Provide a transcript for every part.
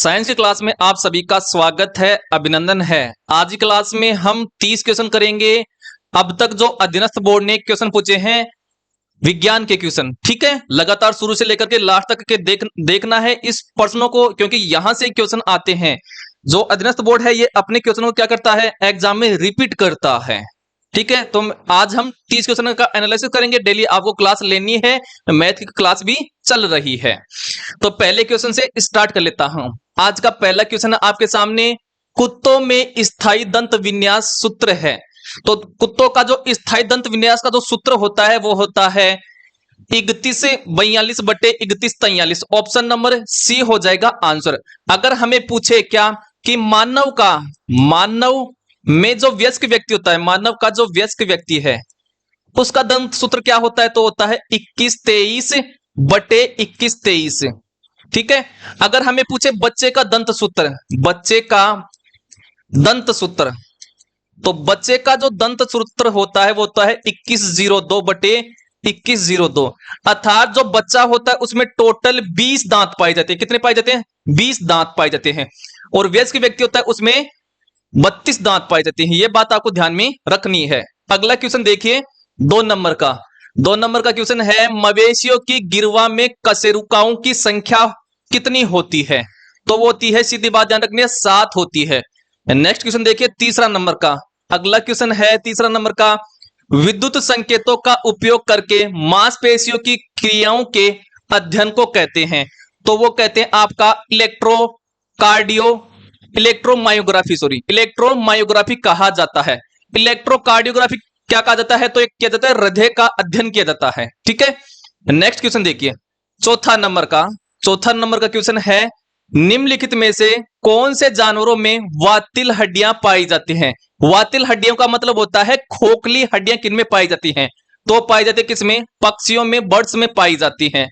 Science की class में आप सभी का स्वागत है, अभिनंदन है। आज की क्लास में हम 30 क्वेश्चन करेंगे। अब तक जो अधीनस्थ बोर्ड ने क्वेश्चन पूछे हैं विज्ञान के क्वेश्चन, ठीक है। लगातार शुरू से लेकर के लास्ट तक के देखना है इस प्रश्नों को, क्योंकि यहां से क्वेश्चन आते हैं। जो अधीनस्थ बोर्ड है ये अपने क्वेश्चनों को क्या करता है, एग्जाम में रिपीट करता है, ठीक है। तो आज हम 30 क्वेश्चन का एनालिसिस करेंगे। डेली आपको क्लास लेनी है, मैथ की क्लास भी चल रही है। तो पहले क्वेश्चन से स्टार्ट कर लेता हूं। आज का पहला क्वेश्चन आपके सामने, कुत्तों में स्थायी दंत विन्यास सूत्र है। तो कुत्तों का जो स्थायी दंत विन्यास का जो सूत्र होता है वो होता है 3142/3143। ऑप्शन नंबर सी हो जाएगा आंसर। अगर हमें पूछे क्या कि मानव में जो वयस्क व्यक्ति होता है, मानव का जो वयस्क व्यक्ति है उसका दंत सूत्र क्या होता है, तो होता है 2123/2123, ठीक है। अगर हमें पूछे बच्चे का दंत सूत्र, तो बच्चे का जो दंत सूत्र होता है वो होता है 2102/2102। अर्थात जो बच्चा होता है उसमें टोटल 20 दांत पाए जाते हैं। कितने पाए जाते हैं? 20 दांत पाए जाते हैं। और वयस्क व्यक्ति होता है उसमें 32 दांत पाए जाते हैं। यह बात आपको ध्यान में रखनी है। अगला क्वेश्चन देखिए, 2 नंबर का क्वेश्चन है, मवेशियों की गिरवा में कशेरुकाओं की संख्या कितनी होती है? तो वो होती है, सीधी बात ध्यान रखनी है, 7 होती है। नेक्स्ट क्वेश्चन देखिए, तीसरा नंबर का। अगला क्वेश्चन है तीसरा नंबर का, विद्युत संकेतों का उपयोग करके मांसपेशियों की क्रियाओं के अध्ययन को कहते हैं। तो वो कहते हैं आपका इलेक्ट्रोमायोग्राफी कहा जाता है। इलेक्ट्रोकार्डियोग्राफी क्या कहा जाता है, तो एक किया जाता है हृदय का अध्ययन किया जाता है, ठीक है। नेक्स्ट क्वेश्चन देखिए, चौथा नंबर का क्वेश्चन है, निम्नलिखित में से कौन से जानवरों में वातिल हड्डियां पाई जाती हैं? वातिल हड्डियों का मतलब होता है खोखली हड्डियां किनमें पाई जाती हैं? तो पाई जाती है किसमें? पक्षियों में, बर्ड्स में पाई जाती हैं।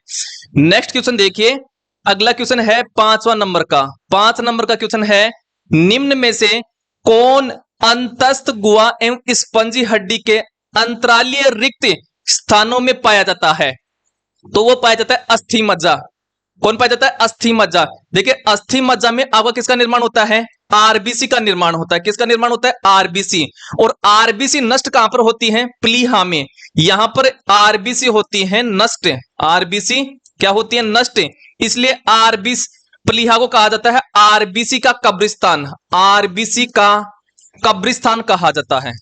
नेक्स्ट क्वेश्चन देखिए, अगला क्वेश्चन है 5 नंबर का। 5 नंबर का क्वेश्चन है, निम्न में से कौन अंतस्थ गुहा एवं स्पंजी हड्डी के अंतरालीय रिक्त स्थानों में पाया जाता है? तो वो पाया जाता है अस्थि मज्जा। कौन पाया जाता है? अस्थि मज्जा। देखिए, अस्थि मज्जा में आपका किसका निर्माण होता है? आरबीसी का निर्माण होता है। किसका निर्माण होता है? आरबीसी। और आरबीसी नष्ट कहां पर होती है? प्लीहा में। यहां पर आरबीसी होती है नष्ट। आरबीसी क्या होती है? नष्ट। इसलिए आरबीसी प्लीहा को कहा जाता है आरबीसी का कब्रिस्तान। आरबीसी का कब्रिस्तान कहा जाता है,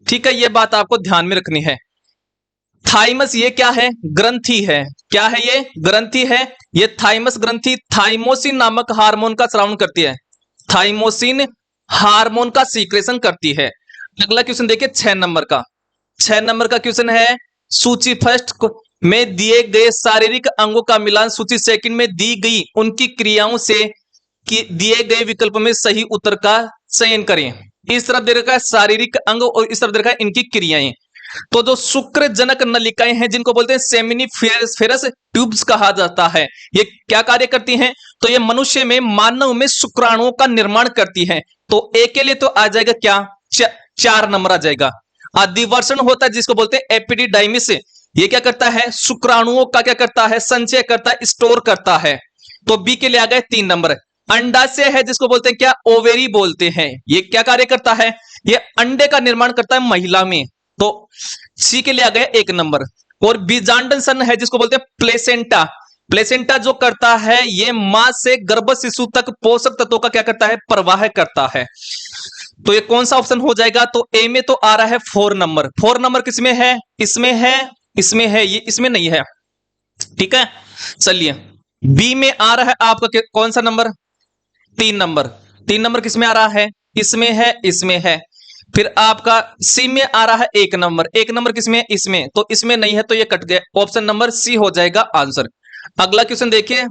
ठीक है। यह बात आपको ध्यान में रखनी है। थाइमस ये क्या है? ग्रंथि है। क्या है ये? ग्रंथि है। ये थाइमस ग्रंथि थाइमोसिन नामक हार्मोन का स्रावन करती है। थाइमोसिन हार्मोन का सीक्रेशन करती है। अगला क्वेश्चन देखिए, 6 नंबर का। 6 नंबर का क्वेश्चन है, सूची फर्स्ट में दिए गए शारीरिक अंगों का मिलान सूची सेकंड में दी गई उनकी क्रियाओं से दिए गए विकल्प में सही उत्तर का चयन करें। इस तरफ दे रखा है शारीरिक अंग और इस तरफ दे रखा है इनकी क्रियाएं। तो जो शुक्रजनक नलिकाएं हैं जिनको बोलते हैं सेमिनिफेरस ट्यूब्स कहा जाता है, ये क्या कार्य करती हैं? तो ये मनुष्य में, मानव में शुक्राणुओं का निर्माण करती हैं। तो ए के लिए तो आ जाएगा क्या? 4 नंबर आ जाएगा। अधिवर्षण होता है जिसको बोलते हैं एपिडिडाइमिस। ये क्या करता है? शुक्राणुओं का क्या करता है? संचय करता है, स्टोर करता है। तो बी के लिए आ गए 3 नंबर। अंडाशय है जिसको बोलते हैं क्या? ओवेरी बोलते हैं। ये क्या कार्य करता है? ये अंडे का निर्माण करता है महिला में। तो सी के लिए आ गया 1 नंबर। और बीजांडन सन है जिसको बोलते हैं प्लेसेंटा। प्लेसेंटा जो करता है ये मां से गर्भ शिशु तक पोषक तत्वों का क्या करता है? प्रवाह करता है। तो ये कौन सा ऑप्शन हो जाएगा? तो ए में तो आ रहा है 4 नंबर। 4 नंबर किसमें है? इसमें है, इसमें है, ये इसमें नहीं है, ठीक है। चलिए, बी में आ रहा है आपका कौन सा नंबर? 3 नंबर। 3 नंबर किसमें आ रहा है? इसमें है, इसमें है। फिर आपका सी में आ रहा है 1 नंबर। 1 नंबर किसमें है? इसमें। तो इसमें नहीं है, तो ये कट गया। ऑप्शन नंबर सी हो जाएगा आंसर। अगला क्वेश्चन देखिए,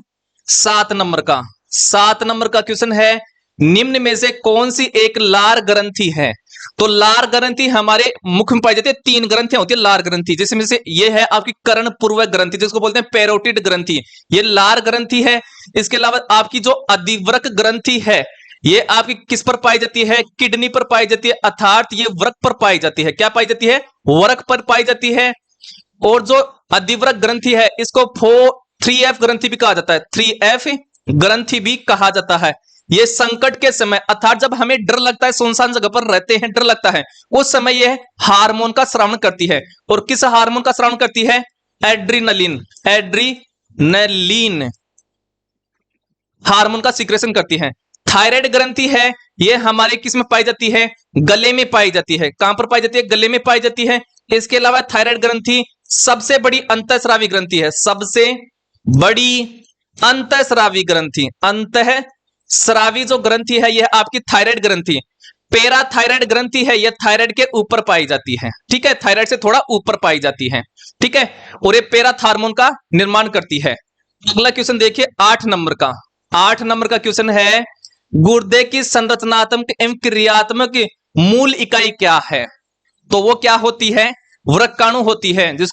7 नंबर का। 7 नंबर का क्वेश्चन है, निम्न में से कौन सी एक लार ग्रंथि है? तो लार ग्रंथि हमारे मुख में पाई जाती है। 3 ग्रंथियां होती है लार ग्रंथि, जिसमें से ये है आपकी कर्ण पूर्वक ग्रंथि जिसको बोलते हैं पैरोटिड ग्रंथि, ये लार ग्रंथि है। इसके अलावा आपकी जो अधिवृक्क ग्रंथि है ये आपकी किस पर पाई जाती है? किडनी पर पाई जाती है, अर्थात ये वृक्क पर पाई जाती है। क्या पाई जाती है? वृक्क पर पाई जाती है। और जो अधिवृक्क ग्रंथि है इसको 3F ग्रंथि भी कहा जाता है। 3F ग्रंथि भी कहा जाता है। ये संकट के समय अर्थात जब हमें डर लगता है, सुनसान जगह पर रहते हैं, डर लगता है, उस समय यह हार्मोन का स्रावन करती है। और किस हार्मोन का स्रावन करती है? एड्रीनलिन, एड्रीनलिन हार्मोन का सीक्रेशन करती है। थायराइड ग्रंथि है, ये हमारे किस में पाई जाती है? गले में पाई जाती है। कहां पर पाई जाती है? गले में पाई जाती है। इसके अलावा थायराइड ग्रंथि सबसे बड़ी अंतःस्रावी ग्रंथि है, सबसे बड़ी अंतःस्रावी ग्रंथि। अंतःस्रावी जो ग्रंथि है यह आपकी थायराइड ग्रंथि। पैराथायराइड ग्रंथि है, यह थायराइड के ऊपर पाई जाती है, ठीक है, थायराइड से थोड़ा ऊपर पाई जाती है, ठीक है, और ये पैराथ हार्मोन का निर्माण करती है। अगला क्वेश्चन देखिए 8 नंबर का। 8 नंबर का क्वेश्चन है, गुर्दे की संरचनात्मक एवं क्रियात्मक मूल इकाई क्या है? तो वो क्या होती है? वृक्काणु होती है, जिस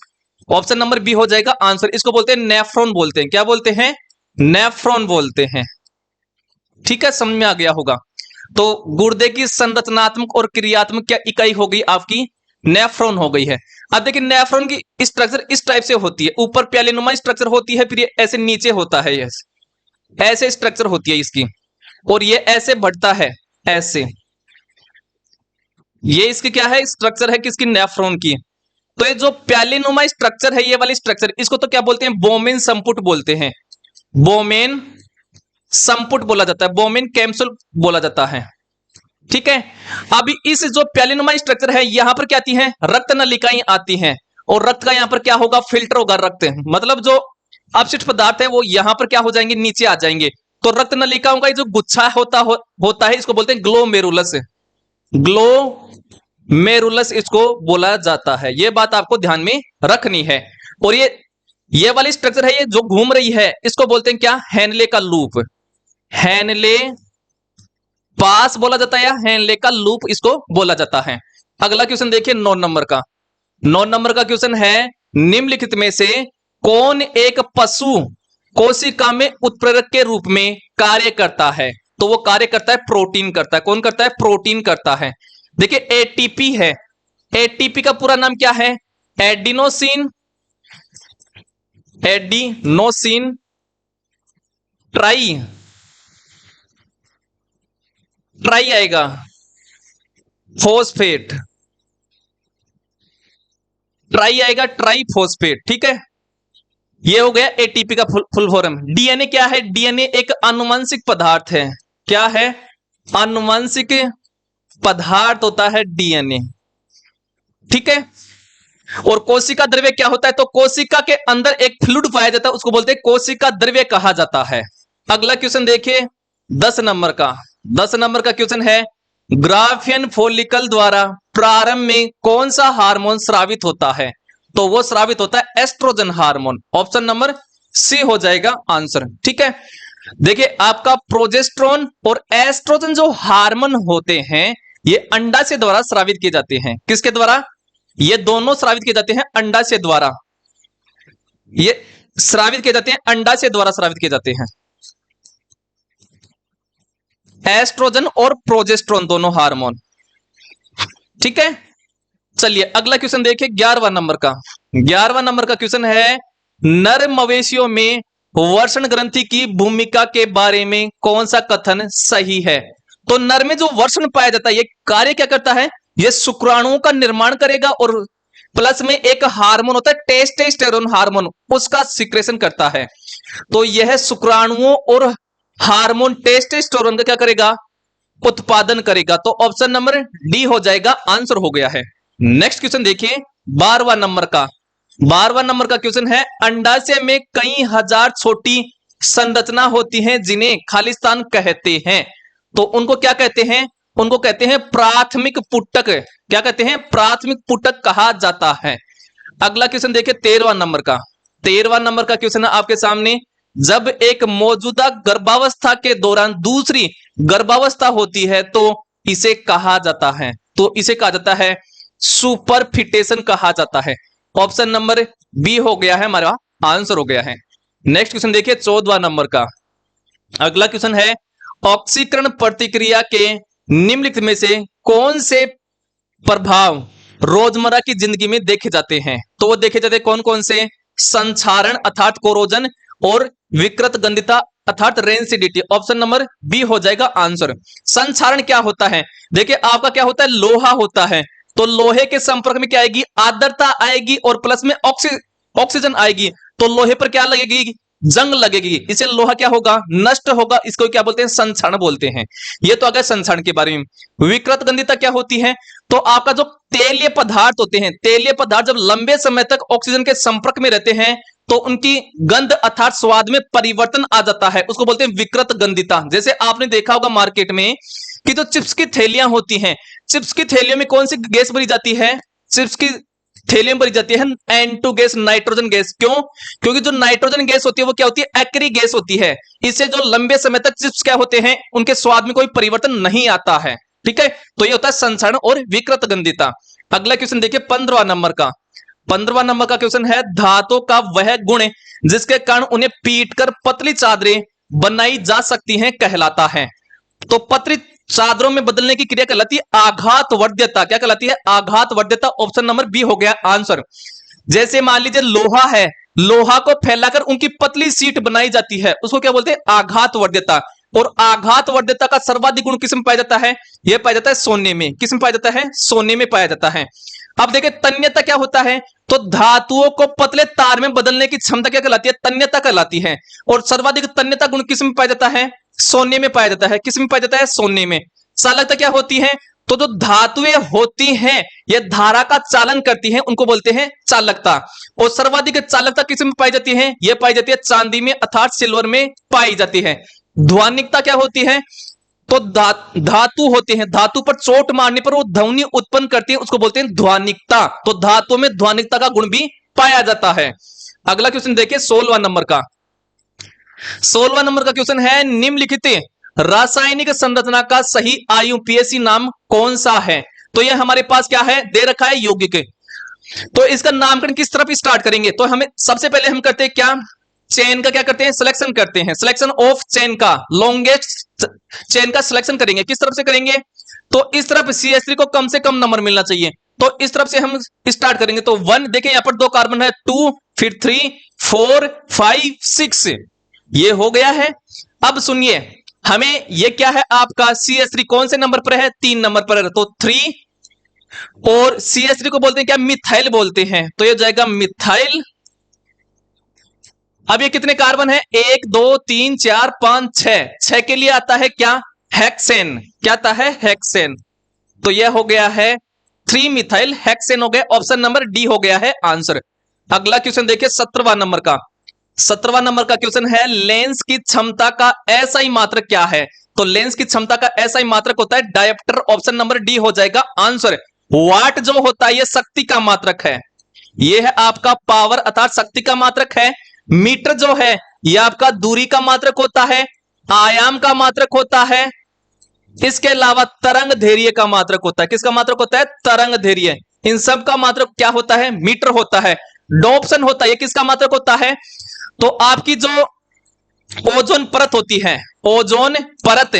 ऑप्शन नंबर बी हो जाएगा आंसर। इसको बोलते हैं नेफ्रॉन बोलते हैं। क्या बोलते हैं? नेफ्रॉन बोलते हैं, ठीक है, समझ में आ गया होगा। तो गुर्दे की संरचनात्मक और क्रियात्मक क्या इकाई हो गई आपकी? नेफ्रॉन हो गई है। अब देखिए नेफ्रॉन की स्ट्रक्चर इस टाइप से होती है, ऊपर प्यालेनुमा स्ट्रक्चर होती है, फिर ये ऐसे नीचे होता है, ये ऐसे स्ट्रक्चर होती है इसकी, और ये ऐसे बढ़ता है, ऐसे। ये इसकी क्या है? स्ट्रक्चर है किसकी? नेफ्रॉन की। तो ये जो प्यालेनुमा स्ट्रक्चर है, ये वाली स्ट्रक्चर, इसको तो क्या बोलते हैं? बोमेन संपुट बोलते हैं। बोमेन संपुट बोला जाता है, बोमेन कैप्सूल बोला जाता है, ठीक है। अभी इस जो प्यालेनुमा स्ट्रक्चर है, यहां पर क्या आती है? रक्त नलिकाएं आती हैं, और रक्त का यहां पर क्या होगा? फिल्टर होगा। रक्त मतलब जो अपशिष्ट पदार्थ है वो यहां पर क्या हो जाएंगे? नीचे आ जाएंगे। तो रक्त नलिकाओं का जो गुच्छा होता है, इसको बोलते हैं ग्लोमेरुलस। ग्लोमेरुलस इसको बोला जाता है। ये बात आपको ध्यान में रखनी है। और ये वाली स्ट्रक्चर है, ये जो घूम रही है, इसको बोलते हैं क्या? हेनले का लूप। हेनले पास बोला जाता है, या हेनले का लूप इसको बोला जाता है। अगला क्वेश्चन देखिए 9 नंबर का। 9 नंबर का क्वेश्चन है, निम्नलिखित में से कौन एक पशु कोशिका में उत्प्रेरक के रूप में कार्य करता है? तो वो कार्य करता है, प्रोटीन करता है। कौन करता है? प्रोटीन करता है। देखिए एटीपी है, एटीपी का पूरा नाम क्या है? एडिनोसिन ट्राई आएगा फोस्फेट, ट्राई आएगा, ट्राई फोस्फेट, ठीक है। ये हो गया एटीपी का फुल फॉर्म। डीएनए क्या है? डीएनए एक आनुवंशिक पदार्थ है। क्या है? आनुवंशिक पदार्थ होता है डीएनए, ठीक है। और कोशिका द्रव्य क्या होता है? तो कोशिका के अंदर एक फ्लूइड पाया जाता है, उसको बोलते हैं कोशिका द्रव्य कहा जाता है। अगला क्वेश्चन देखिए 10 नंबर का। 10 नंबर का क्वेश्चन है, ग्राफियन फॉलिकल द्वारा प्रारंभ में कौन सा हार्मोन स्रावित होता है? तो वो स्रावित होता है estrogen hormone. Option number C हो जाएगा आंसर, ठीक है। देखिए आपका प्रोजेस्ट्रॉन और एस्ट्रोजन जो हार्मोन होते हैं, ये अंडाशय द्वारा स्रावित किए जाते हैं। किसके द्वारा? ये दोनों स्रावित किए जाते हैं अंडाशय द्वारा। ये स्रावित किए जाते हैं अंडाशय द्वारा, स्रावित किए जाते हैं एस्ट्रोजन और प्रोजेस्ट्रॉन दोनों हार्मोन, ठीक है। चलिए अगला क्वेश्चन देखिए 11वां नंबर का। 11वां नंबर का क्वेश्चन है, नर मवेशियों में वर्षण ग्रंथि की भूमिका के बारे में कौन सा कथन सही है? तो नर में जो वर्षण पाया जाता है, ये कार्य क्या करता है? ये शुक्राणुओं का निर्माण करेगा, और प्लस में एक हार्मोन होता है टेस्टोस्टेरोन हार्मोन, उसका सिक्रेशन करता है। तो यह शुक्राणुओं और हार्मोन टेस्टोस्टेरोन का क्या करेगा? उत्पादन करेगा। तो ऑप्शन नंबर डी हो जाएगा आंसर, हो गया है। नेक्स्ट क्वेश्चन देखिए 12वां नंबर का। 12वां नंबर का क्वेश्चन है, अंडाशय में कई हजार छोटी संरचना होती हैं जिन्हें खालिस्तान कहते हैं। तो उनको क्या कहते हैं? उनको कहते हैं प्राथमिक पुटक। क्या कहते हैं? प्राथमिक पुटक कहा जाता है। अगला क्वेश्चन देखिए 13वां नंबर का। 13वां नंबर का क्वेश्चन है आपके सामने, जब एक मौजूदा गर्भावस्था के दौरान दूसरी गर्भावस्था होती है तो इसे कहा जाता है, तो इसे कहा जाता है सुपरफिटेशन कहा जाता है। ऑप्शन नंबर बी हो गया है, हमारा आंसर हो गया है। नेक्स्ट क्वेश्चन देखिए 14वां नंबर का। अगला क्वेश्चन है, ऑक्सीकरण प्रतिक्रिया के निम्नलिखित में से कौन से प्रभाव रोजमर्रा की जिंदगी में देखे जाते हैं? तो वो देखे जाते हैं कौन कौन से? संक्षारण अर्थात कोरोजन, और विकृत गंधिता अर्थात रेंसिडिटी। ऑप्शन नंबर बी हो जाएगा आंसर। संक्षारण क्या होता है? देखिए आपका क्या होता है, लोहा होता है, तो लोहे के संपर्क में क्या आएगी, आर्द्रता आएगी और प्लस में ऑक्सीजन आएगी, तो लोहे पर क्या लगेगी, जंग लगेगी, इसे लोहा क्या होगा, नष्ट होगा। इसको क्या बोलते हैं, संक्षारण बोलते हैं। ये तो आ गया संक्षारण के बारे में। विकृत गंधिता क्या होती है, तो आपका जो तेलीय पदार्थ होते हैं, तेलीय पदार्थ जब लंबे समय तक ऑक्सीजन के संपर्क में रहते हैं तो उनकी गंध अर्थात स्वाद में परिवर्तन आ जाता है, उसको बोलते हैं विकृत गंधिता। जैसे आपने देखा होगा मार्केट में कि जो चिप्स की थैलियां होती हैं, चिप्स की थैलियों में कौन सी गैस भरी जाती है, चिप्स की थैलियों में भरी जाती है N2 गैस, नाइट्रोजन गैस। क्यों? क्योंकि जो नाइट्रोजन गैस होती है वो क्या होती है, एक्री गैस होती है। इससे जो लंबे समय तक चिप्स क्या होते हैं, उनके स्वाद में कोई परिवर्तन नहीं आता है। ठीक है, तो ये होता है संक्षारण और विकृत गंधिता। अगला क्वेश्चन देखिए 15वां नंबर का। 15वां नंबर का क्वेश्चन है, धातु का वह गुण जिसके कारण उन्हें पीटकर पतली चादरें बनाई जा सकती हैं कहलाता है। तो पतली चादरों में बदलने की क्रिया कहलाती है आघात वर्ध्यता। क्या कहलाती है, आघात वर्ध्यता। ऑप्शन नंबर बी हो गया आंसर। जैसे मान लीजिए लोहा है, लोहा को फैलाकर उनकी पतली सीट बनाई जाती है, उसको क्या बोलते हैं, आघात वर्ध्यता। और आघात वर्ध्यता का सर्वाधिक गुण किस में पाया जाता है, यह पाया जाता है सोने में। किस में पाया जाता है, सोने में पाया जाता है। अब देखिए तन्यता क्या होता है, तो धातुओं को पतले तार में बदलने की क्षमता क्या कहलाती है, तन्यता कहलाती है। और सर्वाधिक तन्यता गुण किस में पाया जाता है, सोने में पाया जाता है। किस में पाया जाता है, सोने में। चालकता क्या होती है, तो जो धातुएं होती हैं ये धारा का चालन करती हैं, उनको बोलते हैं चालकता। और सर्वाधिक चालकता किस में पाई जाती है, यह पाई जाती है चांदी में अर्थात सिल्वर में पाई जाती है। ध्वनिकता क्या होती है, तो धातु होते हैं, धातु पर चोट मारने पर वो ध्वनि उत्पन्न करती है, उसको बोलते हैं ध्वनिकता। तो धातु में ध्वनिकता का गुण भी पाया जाता है। अगला क्वेश्चन देखिए 16वां नंबर का। 16वां नंबर का क्वेश्चन है, निम्नलिखित रासायनिक संरचना का सही आईयूपीएसी नाम कौन सा है। तो यह हमारे पास क्या है, दे रखा है यौगिक। तो इसका नामकरण किस तरफ स्टार्ट करेंगे, तो हमें सबसे पहले हम करते हैं क्या, चेन का क्या करते हैं, सिलेक्शन करते हैं। सिलेक्शन ऑफ चेन का, लॉन्गेस्ट चेन का सिलेक्शन करेंगे। किस तरफ से करेंगे, तो इस तरफ CH3 को कम से कम नंबर मिलना चाहिए, तो इस तरफ से हम स्टार्ट करेंगे। तो 1 देखिए यहां पर 2 कार्बन है, 2 फिर 3 4 5 6 ये हो गया है। अब सुनिए हमें ये क्या है, आपका CH3 कौन से नंबर पर है, 3 नंबर पर है, तो 3। और CH3 को बोलते हैं क्या, मिथाइल बोलते हैं, तो ये जाएगा मिथाइल। अब ये कितने कार्बन है, 1 2 3 4 5 6, 6 के लिए आता है क्या, हेक्सेन। क्या आता है, हेक्सेन। तो यह हो गया है 3 मिथाइल हेक्सेन हो गया। ऑप्शन नंबर डी हो गया है आंसर। अगला क्वेश्चन देखिए 17वां नंबर का। 17वां नंबर का क्वेश्चन है, लेंस की क्षमता का एसआई मात्रक क्या है। तो लेंस की क्षमता का एसआई मात्रक होता है डायोप्टर। ऑप्शन नंबर डी हो जाएगा आंसर। वाट जो होता है यह शक्ति का मात्रक है, यह है आपका पावर अर्थात शक्ति का मात्रक है। मीटर जो है यह आपका दूरी का मात्रक होता है, आयाम का मात्रक होता है। इसके अलावा तरंग धैर्य का मात्रक होता है। किसका मात्रक होता है, तरंग धैर्य। इन सब का मात्रक क्या होता है, मीटर होता है। डॉप्सन होता है, किसका मात्रक होता है, तो आपकी जो ओजोन परत होती है, ओजोन परत,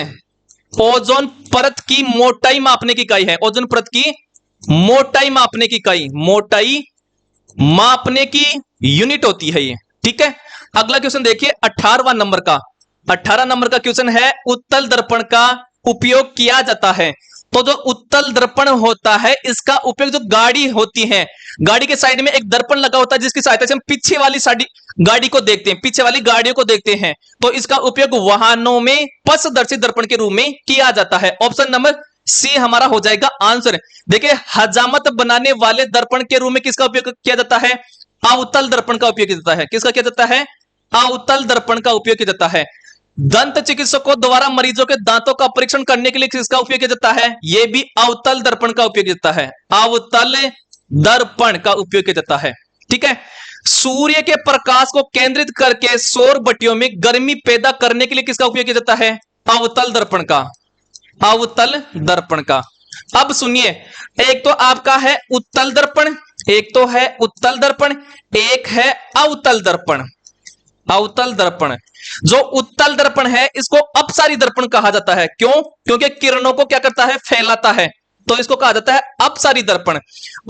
ओजोन परत की मोटाई मापने की इकाई है। ओजोन परत की मोटाई मापने की इकाई, मोटाई मापने की यूनिट होती है ये। ठीक है, अगला क्वेश्चन देखिए 18वां नंबर का। 18 नंबर का क्वेश्चन है, उत्तल दर्पण का उपयोग किया जाता है। तो जो उत्तल दर्पण होता है इसका उपयोग जो गाड़ी होती है, गाड़ी के साइड में एक दर्पण लगा होता है जिसकी सहायता से हम पीछे वाली गाड़ी को देखते हैं, पीछे वाली गाड़ियों को देखते हैं। तो इसका उपयोग वाहनों में पथदर्शी दर्पण के रूप में किया जाता है। ऑप्शन नंबर सी हमारा हो जाएगा आंसर। देखिए हजामत बनाने वाले दर्पण के रूप में किसका उपयोग किया जाता है, अवतल दर्पण का उपयोग किया जाता है। किसका किया जाता है, अवतल दर्पण का उपयोग किया जाता है। दंत चिकित्सकों द्वारा मरीजों के दांतों का परीक्षण करने के लिए किसका उपयोग किया जाता है, यह भी अवतल दर्पण का उपयोग किया जाता है। अवतल दर्पण का उपयोग किया जाता है। ठीक है, सूर्य के प्रकाश को केंद्रित करके सौर बत्तियों में गर्मी पैदा करने के लिए किसका उपयोग किया जाता है, अवतल दर्पण का, अवतल दर्पण का। अब सुनिए, एक तो आपका है उत्तल दर्पण, एक तो है उत्तल दर्पण, एक है अवतल दर्पण। अवतल दर्पण, जो उत्तल दर्पण है इसको अपसारी दर्पण कहा जाता है। क्यों, क्योंकि किरणों को क्या करता है, फैलाता है। तो इसको कहा जाता है अपसारी दर्पण।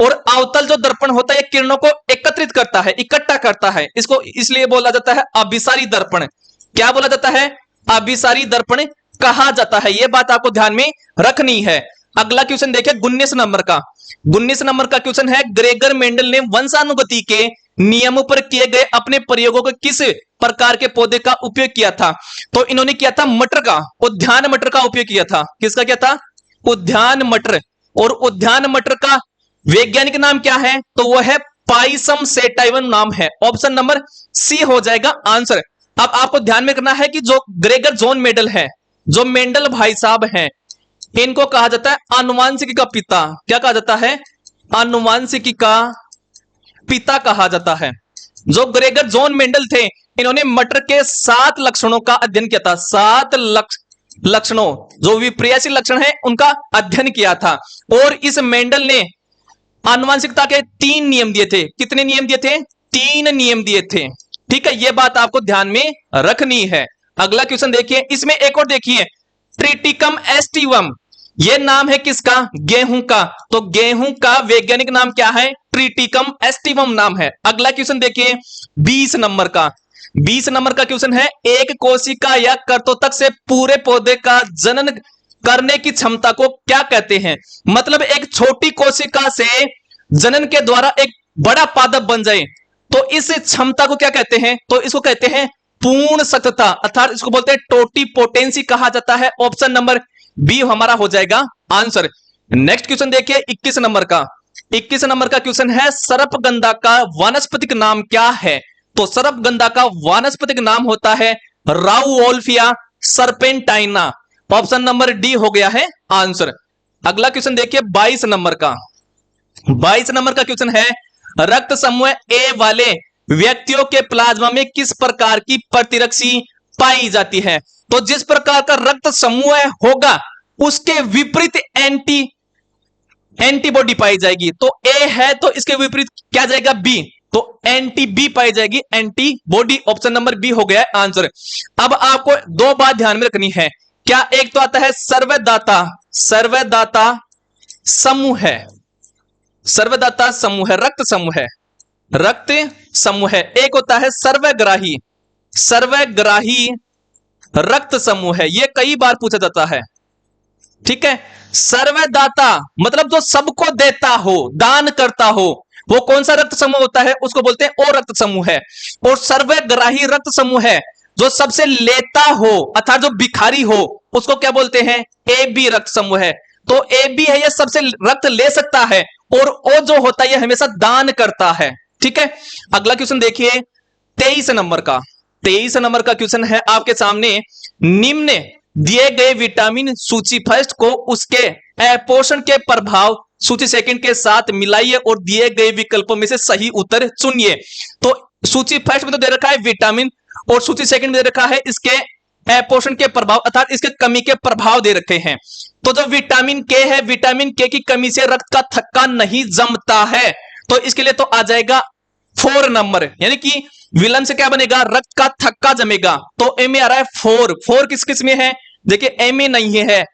और अवतल जो दर्पण होता है, किरणों को एकत्रित करता है, इकट्ठा करता है, इसको इसलिए बोला जाता है अभिसारी दर्पण। क्या बोला जाता है? अभिसारी दर्पण कहा जाता है। यह बात आपको ध्यान में रखनी है। अगला क्वेश्चन देखिए 19 नंबर का। 19 नंबर का क्वेश्चन है, ग्रेगर मेंडल ने वंशानुगति के नियमों पर किए गए अपने प्रयोगों को किस प्रकार के पौधे का उपयोग किया था? तो इन्होंने किया था मटर का, उद्यान मटर का उपयोग किया था। किसका किया था? उद्यान मटर। और उद्यान मटर का वैज्ञानिक नाम क्या है? तो वह है पाइसम सेटाइवन नाम है। ऑप्शन नंबर सी हो जाएगा आंसर। अब आपको ध्यान में करना है कि जो ग्रेगर जॉन मेंडल है, जो मेंडल भाई साहब हैं, इनको कहा जाता है आनुवांशिकी का पिता। क्या कहा जाता है? आनुवांशिकी का पिता कहा जाता है। जो ग्रेगर जॉन मेंडल थे, इन्होंने मटर के 7 लक्षणों का अध्ययन किया था। 7 लक्षणों, जो विपर्यासी लक्षण है, उनका अध्ययन किया था। और इस मेंडल ने आनुवांशिकता के 3 नियम दिए थे। कितने नियम दिए थे? 3 नियम दिए थे। ठीक है, यह बात आपको ध्यान में रखनी है। अगला क्वेश्चन देखिए, इसमें एक और देखिए, ट्रिटिकम एस्टिवम, यह नाम है किसका? गेहूं का। तो गेहूं का वैज्ञानिक नाम क्या है? ट्रिटिकम एस्टिवम नाम है। अगला क्वेश्चन देखिए 20 नंबर का। 20 नंबर का क्वेश्चन है, एक कोशिका या कर्तोतक से पूरे पौधे का जनन करने की क्षमता को क्या कहते हैं? मतलब एक छोटी कोशिका से जनन के द्वारा एक बड़ा पादप बन जाए, तो इस क्षमता को क्या कहते हैं? तो इसको कहते हैं पूर्ण सतता, अर्थात इसको बोलते हैं टोटिपोटेंसी कहा जाता है। ऑप्शन नंबर बी हमारा हो जाएगा आंसर। नेक्स्ट क्वेश्चन देखिए 21 नंबर का। 21 नंबर का क्वेश्चन है, सर्पगंधा का वानस्पतिक नाम क्या है? तो सर्पगंधा का वानस्पतिक नाम होता है राउवोल्फिया सर्पेंटाइना। ऑप्शन नंबर डी हो गया है आंसर। अगला क्वेश्चन देखिए 22 नंबर का। 22 नंबर का क्वेश्चन है, रक्त समूह ए वाले व्यक्तियों के प्लाज्मा में किस प्रकार की प्रतिरक्षी पाई जाती है? तो जिस प्रकार का रक्त समूह होगा, उसके विपरीत एंटीबॉडी पाई जाएगी। तो ए है, तो इसके विपरीत क्या जाएगा? बी। तो एंटी बी पाई जाएगी, एंटीबॉडी। ऑप्शन नंबर बी हो गया आंसर। अब आपको 2 बात ध्यान में रखनी है। क्या? एक तो आता है सर्वदाता, सर्वदाता समूह है, सर्वदाता समूह है, रक्त समूह है, रक्त समूह है। एक होता है सर्वग्राही, सर्वग्राही रक्त समूह है। यह कई बार पूछा जाता है। ठीक है, सर्वदाता मतलब जो सबको देता हो, दान करता हो, वो कौन सा रक्त समूह होता है? उसको बोलते हैं ओ रक्त समूह है। और सर्वग्राही रक्त समूह है जो सबसे लेता हो, अर्थात जो भिखारी हो, उसको क्या बोलते हैं? ए बी रक्त समूह है। तो ए बी है, यह सबसे रक्त ले सकता है, और ओ जो होता है, यह हमेशा दान करता है। ठीक है, अगला क्वेश्चन देखिए 23 नंबर का। 23 नंबर का क्वेश्चन है आपके सामने, निम्न दिए गए विटामिन सूची फर्स्ट को उसके अपोषण के प्रभाव सूची सेकंड के साथ मिलाइए और दिए गए विकल्पों में से सही उत्तर चुनिए। तो सूची फर्स्ट में तो दे रखा है विटामिन, और सूची सेकंड में दे रखा है इसके अपोषण के प्रभाव, अर्थात इसके कमी के प्रभाव दे रखे हैं। तो जो विटामिन के है, विटामिन के की कमी से रक्त का थक्का नहीं जमता है, तो इसके लिए तो आ जाएगा 4 नंबर, यानी कि विलन से क्या बनेगा? रक्त का थक्का जमेगा। तो ए में आ रहा है 4। 4 किस किस में है? देखिए ए में नहीं है,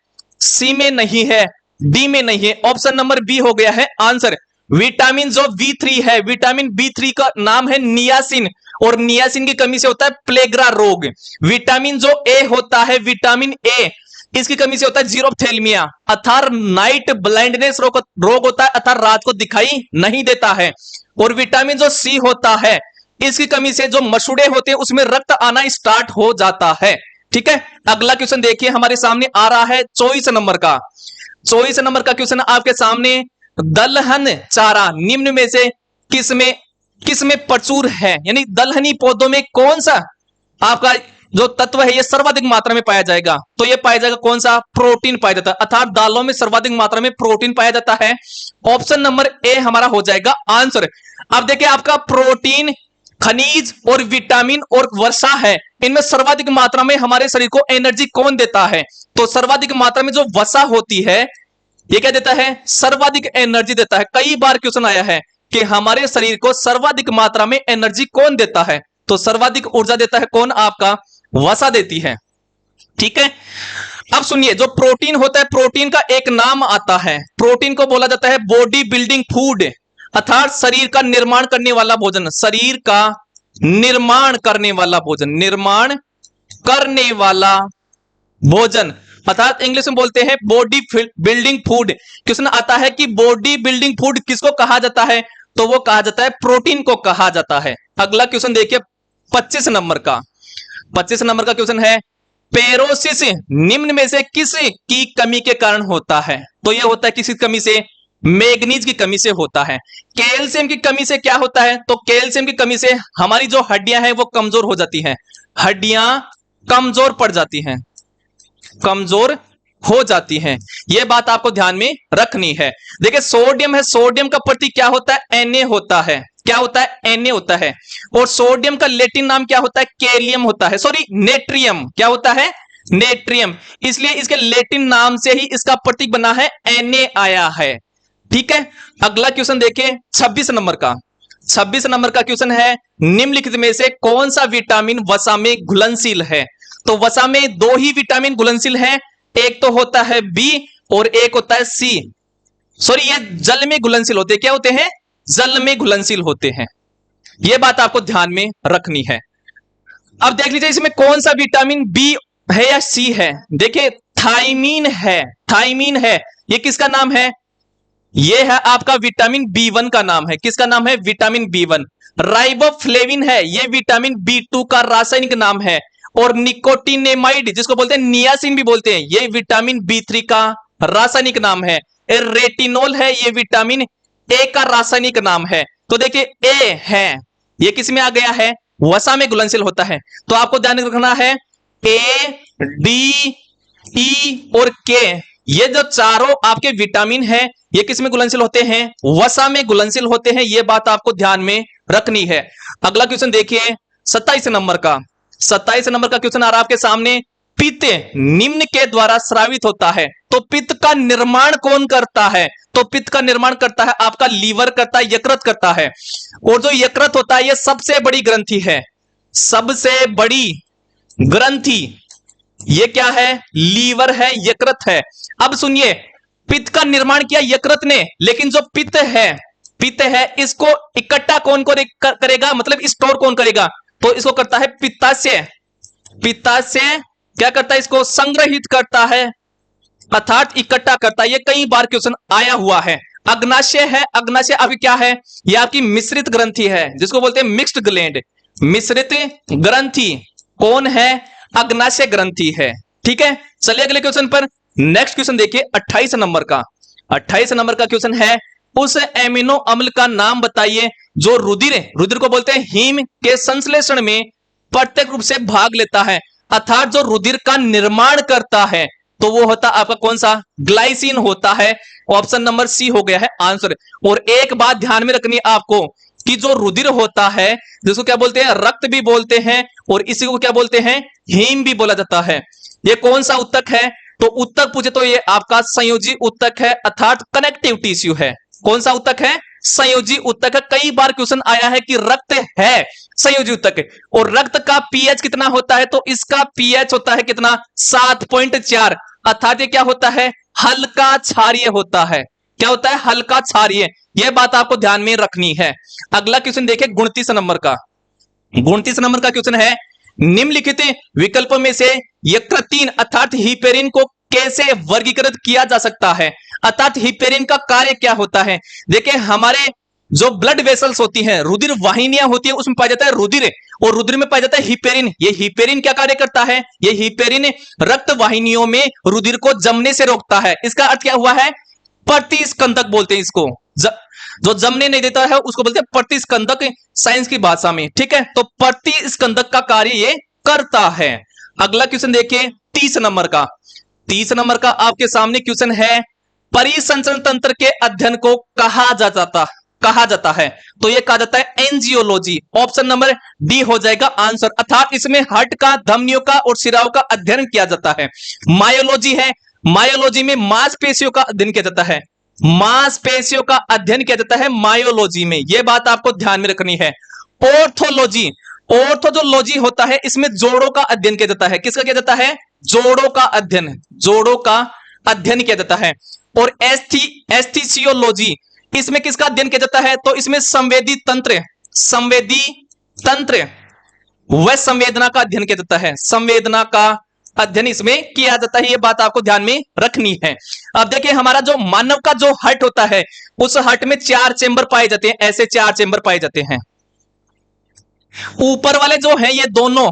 सी में नहीं है, डी में नहीं है। ऑप्शन नंबर बी हो गया है आंसर। विटामिन जो B3 है, विटामिन B3 का नाम है नियासिन, और नियासिन की कमी से होता है प्लेग्रा रोग। विटामिन जो ए होता है, विटामिन ए, इसकी कमी से होता है जीरोप्थेल्मिया, अर्थात नाइट ब्लाइंडनेस रोग होता है, अर्थात रात को दिखाई नहीं देता है। और विटामिन जो सी होता है, इसकी कमी से जो मसूड़े होते हैं उसमें रक्त आना स्टार्ट हो जाता है। ठीक है, अगला क्वेश्चन देखिए हमारे सामने आ रहा है 24 नंबर का। 24 नंबर का क्वेश्चन आपके सामने, दलहन चारा निम्न में से किसमें प्रचुर है? यानी दलहनी पौधों में कौन सा आपका जो तत्व है, यह सर्वाधिक मात्रा में पाया जाएगा? तो यह पाया जाएगा कौन सा? प्रोटीन पाया जाता है, अर्थात दालों में सर्वाधिक मात्रा में प्रोटीन पाया जाता है। ऑप्शन नंबर ए हमारा हो जाएगा आंसर। अब देखिए आपका प्रोटीन, खनिज और विटामिन और वर्षा है, इनमें सर्वाधिक मात्रा में हमारे शरीर को एनर्जी कौन देता है? तो सर्वाधिक मात्रा में जो वसा होती है, ये क्या देता है? सर्वाधिक एनर्जी देता है। कई बार क्वेश्चन आया है कि हमारे शरीर को सर्वाधिक मात्रा में एनर्जी कौन देता है? तो सर्वाधिक ऊर्जा देता है कौन? आपका वसा देती है। ठीक है, अब सुनिए, जो प्रोटीन होता है, प्रोटीन का एक नाम आता है, प्रोटीन को बोला जाता है बॉडी बिल्डिंग फूड, अर्थात शरीर का निर्माण करने वाला भोजन, शरीर का निर्माण करने वाला भोजन, निर्माण करने वाला भोजन, अर्थात इंग्लिश में बोलते हैं बॉडी बिल्डिंग फूड। क्वेश्चन आता है कि बॉडी बिल्डिंग फूड किसको कहा जाता है, तो वो कहा जाता है प्रोटीन को कहा जाता है। अगला क्वेश्चन देखिए 25 नंबर का, 25 नंबर का क्वेश्चन है पेरोसिस निम्न में से किस की कमी के कारण होता है, तो यह होता है किसी कमी से, मैग्नीज की कमी से होता है। कैल्शियम की कमी से क्या होता है, तो कैल्शियम की कमी से हमारी जो हड्डियां हैं वो कमजोर हो जाती हैं, हड्डियां कमजोर पड़ जाती हैं, कमजोर हो जाती हैं। यह बात आपको ध्यान में रखनी है। देखिए सोडियम है, सोडियम का प्रतीक क्या होता है, Na होता है, क्या होता है, Na होता है। और सोडियम का लैटिन नाम क्या होता है, कैलियम होता है, सॉरी नेट्रियम, क्या होता है, नेट्रियम। इसलिए इसके लैटिन नाम से ही इसका प्रतीक बना है, Na आया है। ठीक है, अगला क्वेश्चन देखिए 26 नंबर का, 26 नंबर का क्वेश्चन है निम्नलिखित में से कौन सा विटामिन वसा में घुलनशील है, तो वसा में दो ही विटामिन घुलनशील है, एक तो होता है बी और एक होता है सी, सॉरी ये जल में घुलनशील होते हैं, क्या होते हैं, जल में घुलनशील होते हैं। यह बात आपको ध्यान में रखनी है। अब देख लीजिए इसमें कौन सा विटामिन बी है या सी है। देखिए थाइमीन है, थाइमीन है, ये किसका नाम है, ये है आपका विटामिन B1 का नाम है, किसका नाम है, विटामिन B1। राइबोफ्लेविन है, ये विटामिन B2 का रासायनिक नाम है। और निकोटिनेमाइड जिसको बोलते हैं नियासिन भी बोलते हैं, ये विटामिन B3 का रासायनिक नाम है। रेटिनोल है, ये विटामिन ए का रासायनिक नाम है। तो देखिए ए है, ये किस में आ गया है, वसा में घुलनशील होता है। तो आपको ध्यान रखना है ए डी ई और के, ये जो चारों आपके विटामिन है ये किस में घुलनशील होते हैं, वसा में घुलनशील होते हैं। ये बात आपको ध्यान में रखनी है। अगला क्वेश्चन देखिए 27 नंबर का, 27 नंबर का क्वेश्चन आ रहा है आपके सामने, पित्त निम्न के द्वारा स्रावित होता है, तो पित्त का निर्माण कौन करता है, तो पित्त का निर्माण करता है आपका लीवर करता है, यकृत करता है। और जो यकृत होता है ये सबसे बड़ी ग्रंथि है, सबसे बड़ी ग्रंथि ये क्या है, लीवर है, यकृत है। अब सुनिए पित्त का निर्माण किया यकृत ने, लेकिन जो पित्त है इसको इकट्ठा कौन करेगा, मतलब स्टोर कौन करेगा, तो इसको करता है पित्ताशय। पित्ताशय क्या करता है, इसको संग्रहित करता है, अर्थात इकट्ठा करता है। ये कई बार क्वेश्चन आया हुआ है। अग्नाशय है, अग्नाशय आपकी क्या है, ये आपकी मिश्रित ग्रंथि है, जिसको बोलते हैं मिक्स्ड ग्लैंड। मिश्रित ग्रंथि कौन है, अग्नाशय ग्रंथि है। ठीक है, चलिए अगले क्वेश्चन पर। नेक्स्ट क्वेश्चन देखिए 28 नंबर का, 28 नंबर का क्वेश्चन है उस एमिनो अम्ल का नाम बताइए जो रुधिर को बोलते हैं हीम के संश्लेषण में प्रत्यक्ष रूप से भाग लेता है, अर्थात जो रुधिर का निर्माण करता है, तो वो होता आपका कौन सा, ग्लाइसिन होता है। ऑप्शन नंबर सी हो गया है आंसर। और एक बात ध्यान में रखनी है आपको कि जो रुधिर होता है जिसको क्या बोलते हैं, रक्त भी बोलते हैं, और इसी को क्या बोलते हैं, हीम भी बोला जाता है। ये कौन सा उत्तक है, तो उत्तक पूछे तो ये आपका संयोजी उत्तक है, अर्थात कनेक्टिव टिश्यू है। कौन सा उत्तक है, संयोजी उत्तक है। कई बार क्वेश्चन आया है कि रक्त है संयोजी उत्तक, और रक्त का पीएच कितना होता है, तो इसका पीएच होता है कितना, 7.4, अर्थात ये क्या होता है, हल्का क्षारीय होता है। क्या होता है, हल्का क्षारीय। यह बात आपको ध्यान में रखनी है। अगला क्वेश्चन देखिए 29 नंबर का, 29 नंबर का क्वेश्चन है निम्नलिखित विकल्पों में से यकृतीन अर्थात हिपेरिन को कैसे वर्गीकृत किया जा सकता है, अर्थात हिपेरिन का कार्य क्या होता है। देखिए हमारे जो ब्लड वेसल्स होती हैं, रुधिर वाहिनियां होती है, उसमें पाया जाता है रुधिर, और रुधिर में पाया जाता है हिपेरिन। ये हिपेरिन क्या कार्य करता है, ये हिपेरिन रक्त वाहिनियों में रुधिर को जमने से रोकता है। इसका अर्थ क्या हुआ है, प्रतिस्कंदक बोलते हैं इसको, जो जमने नहीं देता है उसको बोलते हैं प्रतिस्कंदक साइंस की भाषा में। ठीक है, तो प्रतिस्कंदक का कार्य ये करता है। अगला क्वेश्चन देखिए 30 नंबर का, 30 नंबर का आपके सामने क्वेश्चन है परिसंचरण तंत्र के अध्ययन को कहा जाता है, तो यह कहा जाता है एंजियोलॉजी। ऑप्शन नंबर डी हो जाएगा आंसर, अर्थात इसमें हार्ट का, धमनियों का और शिराओं का अध्ययन किया जाता है। मायोलॉजी है, मायोलॉजी में मांसपेशियों का अध्ययन किया जाता है, मांसपेशियों का अध्ययन किया जाता है मायोलॉजी में। यह बात आपको ध्यान में रखनी है। ऑर्थोलॉजी, ऑर्थोलॉजी होता है, इसमें जोड़ों का अध्ययन किया जाता है। किसका किया जाता है? जोड़ों का अध्ययन, जोड़ों का अध्ययन किया जाता है। और एस्थीसियोलॉजी, इसमें किसका अध्ययन किया जाता है? तो इसमें संवेदी तंत्र व संवेदना का अध्ययन किया जाता है। संवेदना का अध्ययन इसमें किया जाता है, ये बात आपको ध्यान में रखनी है। अब देखिए, हमारा जो मानव का जो हार्ट होता है, उस हार्ट में 4 चेंबर पाए जाते हैं, ऐसे 4 चेंबर पाए जाते हैं। ऊपर वाले जो हैं, ये दोनों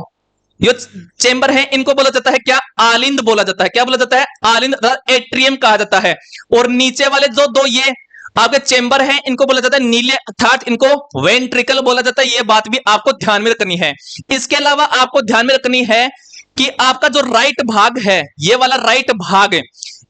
जो चेंबर हैं, इनको बोला जाता है क्या? आलिंद बोला जाता है। क्या बोला जाता है? आलिंद, एट्रियम कहा जाता है। और नीचे वाले जो दो ये आपके चेंबर हैं, इनको बोला जाता है नीले, अर्थात इनको वेंट्रिकल बोला जाता है। ये बात भी आपको ध्यान में रखनी है। इसके अलावा आपको ध्यान में रखनी है कि आपका जो राइट भाग है, ये वाला राइट भाग,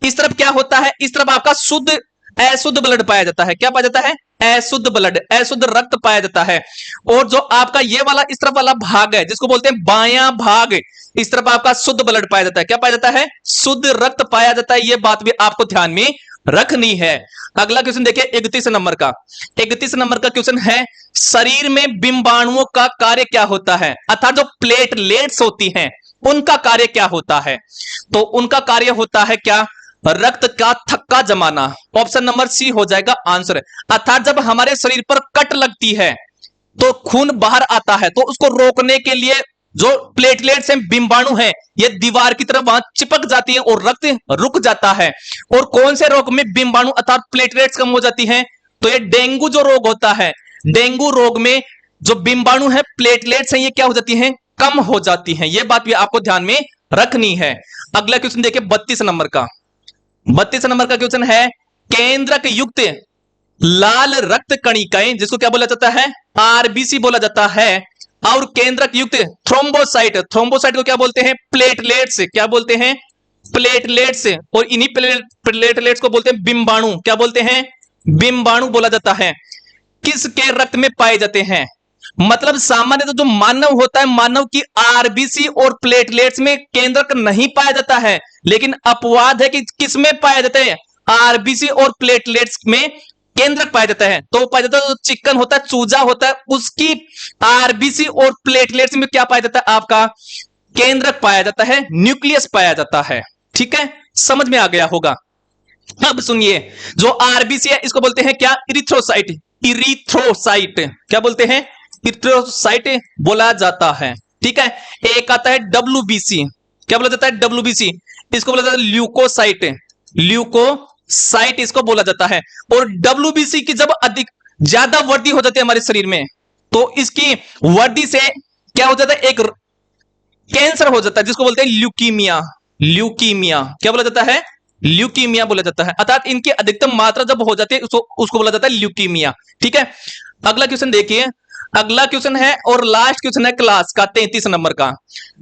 इस तरफ क्या होता है? इस तरफ आपका शुद्ध अशुद्ध ब्लड पाया जाता है। क्या पाया जाता है? अशुद्ध ब्लड, अशुद्ध रक्त पाया जाता है। और जो आपका ये वाला इस तरफ वाला भाग है, जिसको बोलते हैं बायां भाग, इस तरफ आपका शुद्ध ब्लड पाया जाता है। क्या पाया जाता है? शुद्ध रक्त पाया जाता है। ये बात भी आपको ध्यान में रखनी है। अगला क्वेश्चन देखिए 31 नंबर का। 31 नंबर का क्वेश्चन है, शरीर में बिंबाणुओं का कार्य क्या होता है? अर्थात जो प्लेटलेट्स होती हैं, उनका कार्य क्या होता है? तो उनका कार्य होता है क्या? रक्त का थक्का जमाना। ऑप्शन नंबर सी हो जाएगा आंसर। अर्थात जब हमारे शरीर पर कट लगती है तो खून बाहर आता है, तो उसको रोकने के लिए जो प्लेटलेट्स हैं, बिंबाणु हैं, ये दीवार की तरफ वहां चिपक जाती है और रक्त रुक जाता है। और कौन से रोग में बिंबाणु अर्थात प्लेटलेट्स कम हो जाती हैं? तो ये डेंगू जो रोग होता है, डेंगू रोग में जो बिंबाणु है, प्लेटलेट्स हैं, ये क्या हो जाती हैं? कम हो जाती हैं। ये बात भी आपको ध्यान में रखनी है। अगला क्वेश्चन देखिए 32 नंबर का। 32 नंबर का क्वेश्चन है, केंद्रक युक्त लाल रक्त कणिकाएं, जिसको क्या बोला जाता है? आरबीसी बोला जाता है। और केंद्रक युक्त थ्रोम्बोसाइट, थ्रोम्बोसाइट को क्या बोलते हैं? प्लेटलेट्स। क्या बोलते हैं? प्लेटलेट्स। और इन्हीं प्लेटलेट्स को बोलते हैं बिंबाणु। क्या बोलते हैं? बिंबाणु बोला जाता है। किसके रक्त में पाए जाते हैं? मतलब सामान्य तो जो मानव होता है, मानव की आरबीसी और प्लेटलेट्स में केंद्रक नहीं पाया जाता है, लेकिन अपवाद है कि किसमें पाया जाता है? आरबीसी और प्लेटलेट्स में केंद्रक पाया जाता है। तो पाया जाता है जो चिकन होता है, चूजा होता है, उसकी आरबीसी और प्लेटलेट्स में क्या पाया जाता है? आपका केंद्रक पाया जाता है, न्यूक्लियस पाया जाता है। ठीक है, समझ में आ गया होगा। अब सुनिए, जो आरबीसी है, इसको बोलते हैं क्या? इरिथ्रोसाइट। इरिथ्रोसाइट क्या बोलते हैं? इरिथ्रोसाइट बोला जाता है। ठीक है, एक आता है डब्ल्यूबीसी। क्या बोला जाता है? डब्ल्यूबीसी। इसको बोला जाता है ल्यूकोसाइट। ल्यूकोसाइट इसको बोला जाता है। और डब्ल्यूबीसी की जब अधिक ज्यादा वृद्धि हो जाती है हमारे शरीर में, तो इसकी वृद्धि से क्या हो जाता है? एक कैंसर हो जाता है, जिसको बोलते हैं ल्यूकीमिया। ल्यूकीमिया क्या बोला जाता है? ल्यूकीमिया बोला जाता है। अर्थात इनकी अधिकतम मात्रा जब हो जाती है, उसको बोला जाता है ल्यूकीमिया। ठीक है, अगला क्वेश्चन देखिए। अगला क्वेश्चन है और लास्ट क्वेश्चन है क्लास का 33 नंबर का।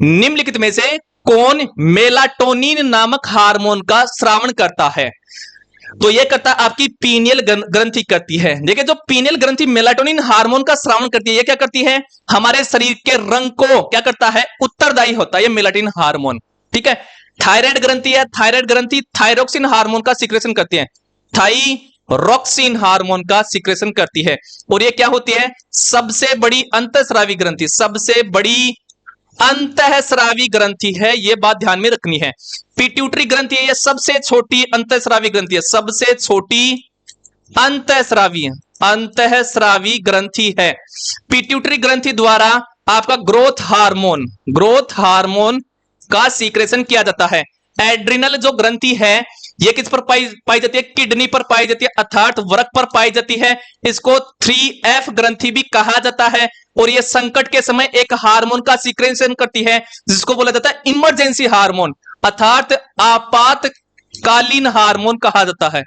निम्नलिखित में से कौन मेलाटोनिन नामक हार्मोन का स्रावण करता है? तो यह करता है आपकी पीनियल ग्रंथि करती है। देखिए, जो पीनियल ग्रंथि मेलाटोनिन हार्मोन का स्रावण करती है, यह क्या करती है? हमारे शरीर के रंग को क्या करता है? उत्तरदायी होता है ये मेलाटोनिन हार्मोन। ठीक है, थायराइड ग्रंथि है, थायराइड ग्रंथि थायरोक्सिन हार्मोन का सीक्रेशन करती है, थायरोक्सिन हार्मोन का सीक्रेशन करती है। और ये क्या होती है? सबसे बड़ी अंतःस्रावी ग्रंथि, सबसे बड़ी अंतःस्रावी ग्रंथि है। ये बात ध्यान में रखनी है। पिट्यूटरी ग्रंथि है, ये सबसे छोटी अंतःस्रावी ग्रंथि है, सबसे छोटी अंतःस्रावी ग्रंथि है। पिट्यूटरी ग्रंथि द्वारा आपका ग्रोथ हार्मोन का सीक्रेशन किया जाता है। एड्रिनल जो ग्रंथि है, ये किस पर पाई जाती है? किडनी पर पाई जाती है, अर्थात वृक्क पर पाई जाती है। इसको 3F ग्रंथि भी कहा जाता है। और ये संकट के समय एक हार्मोन का सीक्रेशन करती है, जिसको बोला जाता है इमरजेंसी हार्मोन, अर्थात आपातकालीन हार्मोन कहा जाता है।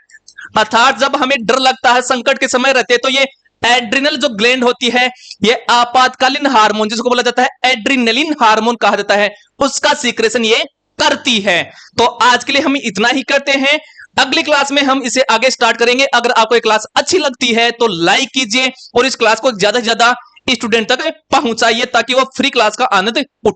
अर्थात जब हमें डर लगता है, संकट के समय रहते हैं, तो ये एड्रिनल जो ग्लैंड होती है, ये आपातकालीन हार्मोन, जिसको बोला जाता है एड्रिनलिन हार्मोन कहा जाता है, उसका सीक्रेशन ये करती है। तो आज के लिए हम इतना ही करते हैं। अगली क्लास में हम इसे आगे स्टार्ट करेंगे। अगर आपको ये क्लास अच्छी लगती है तो लाइक कीजिए और इस क्लास को ज्यादा से ज्यादा स्टूडेंट तक पहुंचाइए, ताकि वो फ्री क्लास का आनंद उठाए।